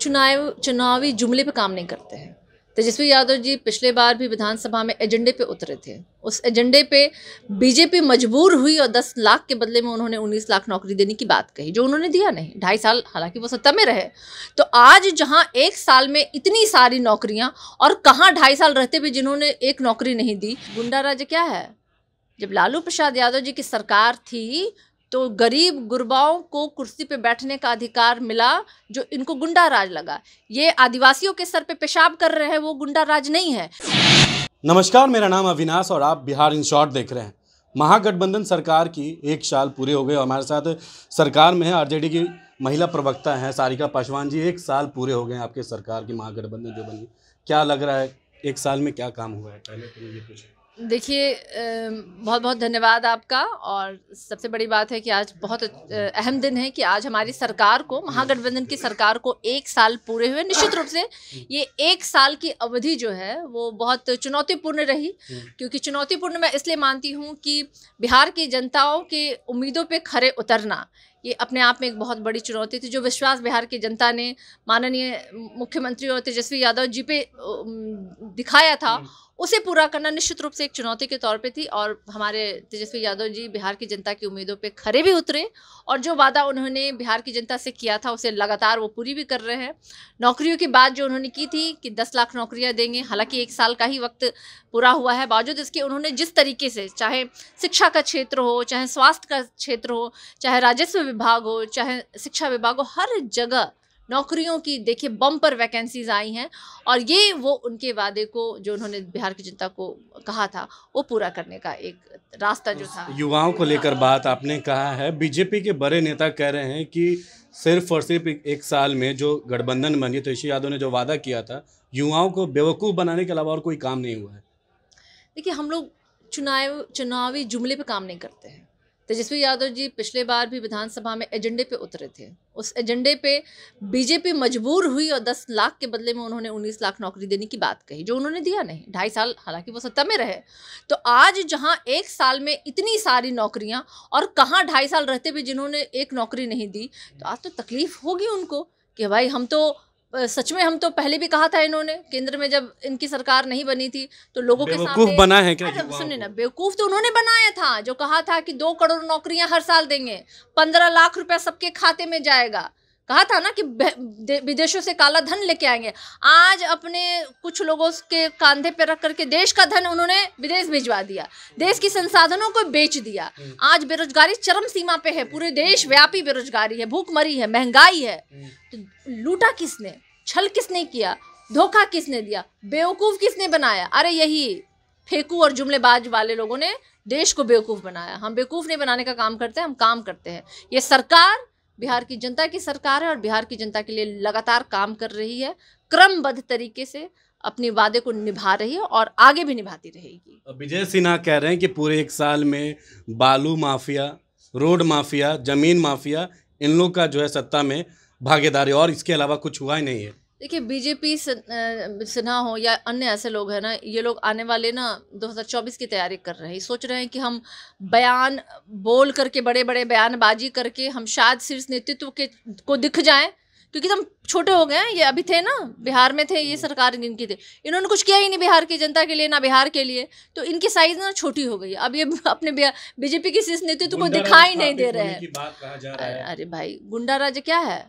चुनावी जुमले पे काम नहीं करते हैं। तेजस्वी यादव जी पिछले बार भी विधानसभा में एजेंडे पे उतरे थे। उस एजेंडे पे बीजेपी मजबूर हुई और 10 लाख के बदले में उन्होंने 19 लाख नौकरी देने की बात कही, जो उन्होंने दिया नहीं। 2.5 साल हालांकि वो सत्ता में रहे। तो आज जहां 1 साल में इतनी सारी नौकरियां, और कहां 2.5 साल रहते भी जिन्होंने एक नौकरी नहीं दी। गुंडा राज क्या है? जब लालू प्रसाद यादव जी की सरकार थी तो गरीब गुरबाओं को कुर्सी पे बैठने का अधिकार मिला, जो इनको गुंडा राज लगा। ये आदिवासियों के सर पे पेशाब कर रहे हैं, वो गुंडा राज नहीं है। नमस्कार, मेरा नाम अविनाश और आप बिहार इन शॉर्ट देख रहे हैं। महागठबंधन सरकार की 1 साल पूरे हो गए। हमारे साथ सरकार में है आरजेडी की महिला प्रवक्ता हैं सारिका पासवान जी। 1 साल पूरे हो गए आपके सरकार की, महागठबंधन जो बनी। क्या लग रहा है 1 साल में क्या काम हुआ है? पहले तो ये पूछे। देखिए, बहुत बहुत धन्यवाद आपका। और सबसे बड़ी बात है कि आज बहुत अहम दिन है कि आज हमारी सरकार को, महागठबंधन की सरकार को 1 साल पूरे हुए। निश्चित रूप से ये 1 साल की अवधि जो है वो बहुत चुनौतीपूर्ण रही, क्योंकि चुनौतीपूर्ण मैं इसलिए मानती हूँ कि बिहार की जनताओं के उम्मीदों पे खरे उतरना ये अपने आप में एक बहुत बड़ी चुनौती थी। जो विश्वास बिहार की जनता ने माननीय मुख्यमंत्री और तेजस्वी यादव जी पे दिखाया था, उसे पूरा करना निश्चित रूप से एक चुनौती के तौर पे थी। और हमारे तेजस्वी यादव जी बिहार की जनता की उम्मीदों पे खरे भी उतरे, और जो वादा उन्होंने बिहार की जनता से किया था उसे लगातार वो पूरी भी कर रहे हैं। नौकरियों की बात जो उन्होंने की थी कि 10 लाख नौकरियां देंगे, हालांकि 1 साल का ही वक्त पूरा हुआ है। बावजूद इसके उन्होंने जिस तरीके से, चाहे शिक्षा का क्षेत्र हो, चाहे स्वास्थ्य का क्षेत्र हो, चाहे राजस्व विभाग हो, चाहे शिक्षा विभाग हो, हर जगह नौकरियों की देखिए बम्पर वैकेंसीज आई हैं। और ये वो उनके वादे को, जो उन्होंने बिहार की जनता को कहा था, वो पूरा करने का एक रास्ता जो था। युवाओं को लेकर बात आपने कहा है, बीजेपी के बड़े नेता कह रहे हैं कि सिर्फ और सिर्फ 1 साल में जो गठबंधन बनी, तेजस्वी यादव ने जो वादा किया था, युवाओं को बेवकूफ़ बनाने के अलावा और कोई काम नहीं हुआ है। देखिए, हम लोग चुनावी जुमले पे काम नहीं करते हैं। तेजस्वी यादव जी पिछले बार भी विधानसभा में एजेंडे पे उतरे थे। उस एजेंडे पे बीजेपी मजबूर हुई और 10 लाख के बदले में उन्होंने 19 लाख नौकरी देने की बात कही, जो उन्होंने दिया नहीं। 2.5 साल हालांकि वो सत्ता में रहे। तो आज जहां 1 साल में इतनी सारी नौकरियां, और कहां 2.5 साल रहते भी जिन्होंने एक नौकरी नहीं दी, तो आज तो तकलीफ होगी उनको कि भाई हम तो सच में, हम तो पहले भी कहा था, इन्होंने केंद्र में जब इनकी सरकार नहीं बनी थी तो लोगों के सामने बना है क्या? सुनिए ना, बेवकूफ तो उन्होंने बनाया था, जो कहा था कि 2 करोड़ नौकरियां हर साल देंगे, 15 लाख रुपया सबके खाते में जाएगा। कहा था ना कि विदेशों से काला धन लेके आएंगे। आज अपने कुछ लोगों के कांधे पे रख करके देश का धन उन्होंने विदेश भिजवा दिया, देश के संसाधनों को बेच दिया। आज बेरोजगारी चरम सीमा पे है, पूरे देश व्यापी बेरोजगारी है, भूखमरी है, महंगाई है। तो लूटा किसने? छल किसने किया? धोखा किसने दिया? बेवकूफ किसने बनाया? अरे यही फेंकू और जुमलेबाज वाले लोगों ने देश को बेवकूफ बनाया। हम बेवकूफ नहीं बनाने का काम करते हैं, हम काम करते हैं। ये सरकार बिहार की जनता की सरकार है और बिहार की जनता के लिए लगातार काम कर रही है, क्रमबद्ध तरीके से अपने वादे को निभा रही है और आगे भी निभाती रहेगी। विजय सिन्हा कह रहे हैं कि पूरे 1 साल में बालू माफिया, रोड माफिया, जमीन माफिया, इन लोग का जो है सत्ता में भागीदारी, और इसके अलावा कुछ हुआ ही नहीं है। देखिए, बीजेपी सिन्हा हो या अन्य ऐसे लोग हैं ना, ये लोग आने वाले ना 2024 की तैयारी कर रहे हैं। सोच रहे हैं कि हम बयान बोल करके, बड़े बड़े बयानबाजी करके हम शायद शीर्ष नेतृत्व के को दिख जाएं, क्योंकि हम छोटे हो गए हैं। ये अभी थे ना, बिहार में थे, ये सरकार इनकी थी, इन्होंने कुछ किया ही नहीं बिहार की जनता के लिए, ना बिहार के लिए। तो इनकी साइज ना छोटी हो गई। अब ये अपने बीजेपी के शीर्ष नेतृत्व को दिखाई नहीं दे रहे हैं। अरे भाई, गुंडा राज क्या है?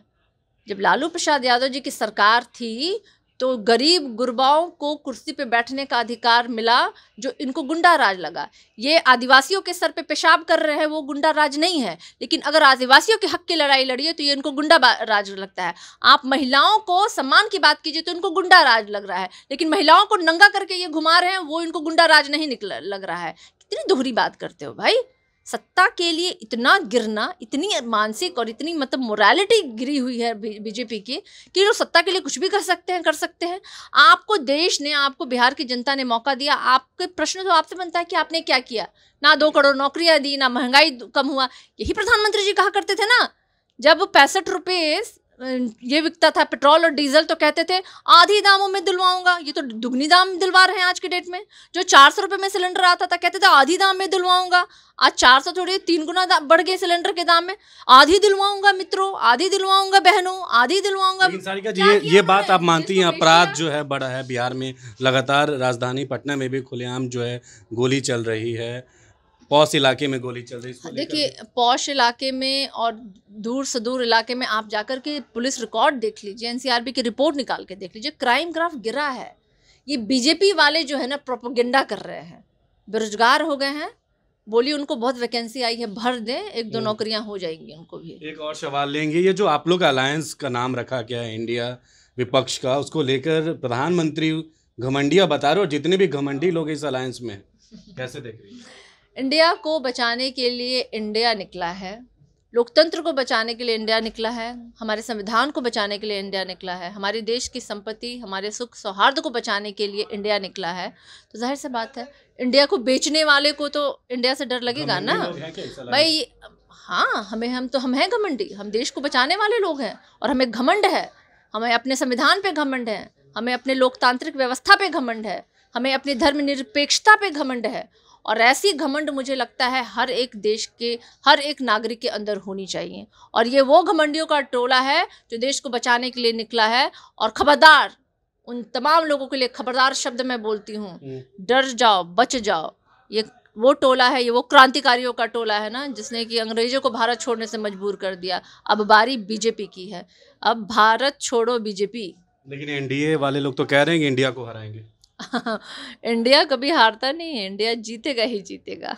जब लालू प्रसाद यादव जी की सरकार थी तो गरीब गुरबाओं को कुर्सी पे बैठने का अधिकार मिला, जो इनको गुंडा राज लगा। ये आदिवासियों के सर पे पेशाब कर रहे हैं, वो गुंडा राज नहीं है। लेकिन अगर आदिवासियों के हक की लड़ाई लड़िए तो ये इनको गुंडा राज लगता है। आप महिलाओं को सम्मान की बात कीजिए तो इनको गुंडा राज लग रहा है। लेकिन महिलाओं को नंगा करके ये घुमा रहे हैं, वो इनको गुंडा राज नहीं लग रहा है। कितनी दोहरी बात करते हो भाई। सत्ता के लिए इतना गिरना, इतनी मानसिक और इतनी मतलब मोरालिटी गिरी हुई है बीजेपी की कि लोग सत्ता के लिए कुछ भी कर सकते हैं। आपको देश ने, आपको बिहार की जनता ने मौका दिया। आपके प्रश्न तो आपसे बनता है कि आपने क्या किया? ना 2 करोड़ नौकरियां दी, ना महंगाई कम हुआ। यही प्रधानमंत्री जी कहा करते थे ना, जब 65 रुपये ये बिकता था पेट्रोल और डीजल, तो कहते थे आधी दामों में दिलवाऊंगा। ये तो दुगनी दाम दिलवा रहे हैं आज की डेट में। जो 400 रुपये में सिलेंडर आता था कहते थे आधी दाम में दिलवाऊंगा। आज 400 थोड़ी 3 गुना बढ़ गए सिलेंडर के दाम में। आधी दिलवाऊंगा मित्रों, आधी दिलवाऊंगा बहनों, आधी दिलवाऊंगा। लेकिन सारिका जी, ये बात आप मानती हैं अपराध जो है बढ़ा है बिहार में? लगातार राजधानी पटना में भी खुलेआम जो है गोली चल रही है, पॉश इलाके में गोली चल रही है। देखिए, पॉश इलाके में और दूर से दूर इलाके में आप जाकर के पुलिस रिकॉर्ड देख लीजिए, एनसीआरबी की रिपोर्ट निकाल के देख लीजिए, क्राइम ग्राफ गिरा है। ये बीजेपी वाले जो है ना प्रोपेगेंडा कर रहे हैं, बेरोजगार हो गए हैं, बोलिए उनको बहुत वैकेंसी आई है, भर दें, 1-2 नौकरियां हो जाएंगी उनको भी। एक और सवाल लेंगे, ये जो आप लोग का अलायंस का नाम रखा गया है इंडिया विपक्ष का, उसको लेकर प्रधानमंत्री घमंडिया बता रहे हो, जितने भी घमंडी लोग इस अलायंस में, कैसे देख रही है? इंडिया को बचाने के लिए इंडिया निकला है, लोकतंत्र को बचाने के लिए इंडिया निकला है, हमारे संविधान को बचाने के लिए इंडिया निकला है, हमारे देश की संपत्ति, हमारे सुख सौहार्द को बचाने के लिए इंडिया निकला है। तो जाहिर सी बात है, इंडिया को बेचने वाले को तो इंडिया से डर लगेगा ना भाई। हाँ, हम हैं घमंडी, हम देश को बचाने वाले लोग हैं और हमें घमंड है, हमें अपने संविधान पे घमंड है, हमें अपने लोकतांत्रिक व्यवस्था पे घमंड है, हमें अपनी धर्मनिरपेक्षता पे घमंड है। और ऐसी घमंड मुझे लगता है हर एक देश के हर एक नागरिक के अंदर होनी चाहिए। और ये वो घमंडियों का टोला है जो देश को बचाने के लिए निकला है। और खबरदार, उन तमाम लोगों के लिए खबरदार शब्द मैं बोलती हूँ, डर जाओ, बच जाओ। ये वो टोला है, ये वो क्रांतिकारियों का टोला है ना, जिसने कि अंग्रेजों को भारत छोड़ने से मजबूर कर दिया। अब बारी बीजेपी की है, अब भारत छोड़ो बीजेपी। लेकिन एनडीए वाले लोग तो कह रहे हैं कि इंडिया को हराएंगे। इंडिया कभी हारता नहीं है, इंडिया जीतेगा ही जीतेगा।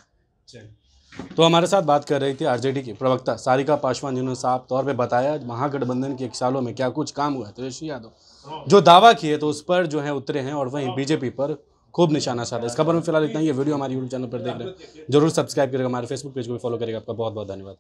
तो हमारे साथ बात कर रही थी आरजेडी की प्रवक्ता सारिका पासवान, जिन्होंने साफ तौर पे बताया महागठबंधन के 1 सालों में क्या कुछ काम हुआ है। तेजस्वी यादव जो दावा किए तो उस पर जो है उतरे हैं और वहीं बीजेपी पर खूब निशाना साधा। इस खबर में फिलहाल इतना ही। ये वीडियो हमारे यूट्यूब चैनल पर देख रहे हैं, जरूर सब्सक्राइब करेगा, हमारे फेसबुक पेज को भी फॉलो करेगा। आपका बहुत बहुत धन्यवाद।